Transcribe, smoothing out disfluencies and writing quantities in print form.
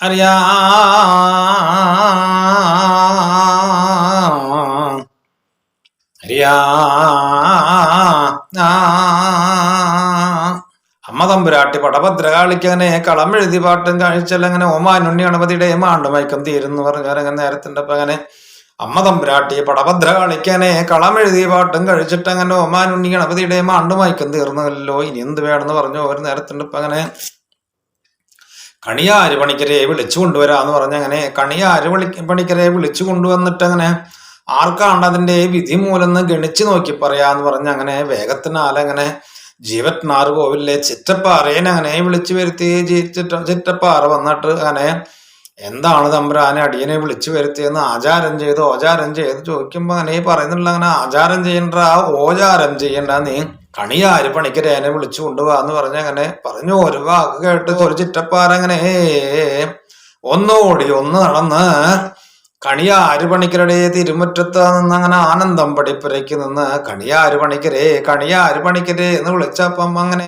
അറിയാ അറിയാ അമ്മ തമ്പുരാട്ടി പടഭദ്രകാളിക്കങ്ങനെ കളം എഴുതി പാട്ടും കഴിച്ചല്ലങ്ങനെ ഓമാനുണ്ണി ഗണപതിയുടെ മാണ്ടുമയക്കം തീരുന്നു പറഞ്ഞാലങ്ങനെ നേരത്തിന്റെ അങ്ങനെ അമ്മ തമ്പുരാട്ടി പടഭദ്രകാളിക്കനെ കളം എഴുതി പാട്ടും കഴിച്ചിട്ട് അങ്ങനെ ഓമാനുണ്ണി ഗണപതിയുടെ മാണ്ടുമയക്കം തീർന്നല്ലോ. ഇനി എന്ത് വേണമെന്ന് പറഞ്ഞു ഒരു നേരത്തിന്റെ അങ്ങനെ കണിയാര് പണിക്കരെ വിളിച്ചു കൊണ്ടുവരാന്ന് പറഞ്ഞങ്ങനെ കണിയാര് പണിക്കരെ വിളിച്ചു കൊണ്ടുവന്നിട്ട് അങ്ങനെ ആർക്കാണ്ട് അതിന്റെ വിധി മൂലന്ന് ഗണിച്ചു നോക്കി പറയാന്ന് പറഞ്ഞ അങ്ങനെ വേഗത്തിനാലങ്ങനെ ജീവത്നാറ് കോവിലെ ചിറ്റപ്പാറേനെ അങ്ങനെ വിളിച്ചു വരുത്തി. ചിറ്റപ്പാറ വന്നിട്ട് അങ്ങനെ എന്താണ് തമ്പുരാനെ അടിയനെ വിളിച്ചു വരുത്തിയെന്ന് ആചാരം ചെയ്ത് ചോദിക്കുമ്പോ അങ്ങനെ പറയുന്നുള്ള അങ്ങനെ ആചാരം ചെയ്യണ്ട ഓചാരം ചെയ്യണ്ട, നീ കണിയാര് പണിക്കരേനെ വിളിച്ചു കൊണ്ടുപോവാന്ന് പറഞ്ഞ അങ്ങനെ പറഞ്ഞു. ഒരു വാക്ക് കേട്ട് ഒരു ചിറ്റപ്പാറങ്ങനെ ഒന്നുകൂടി ഒന്ന് നടന്ന് കണിയാര് പണിക്കരുടെ തിരുമുറ്റത്ത് നിന്ന് അങ്ങനെ ആനന്ദം പടിപ്പുരയ്ക്ക് നിന്ന് കണിയാര് പണിക്കരേ എന്ന് വിളിച്ചപ്പം അങ്ങനെ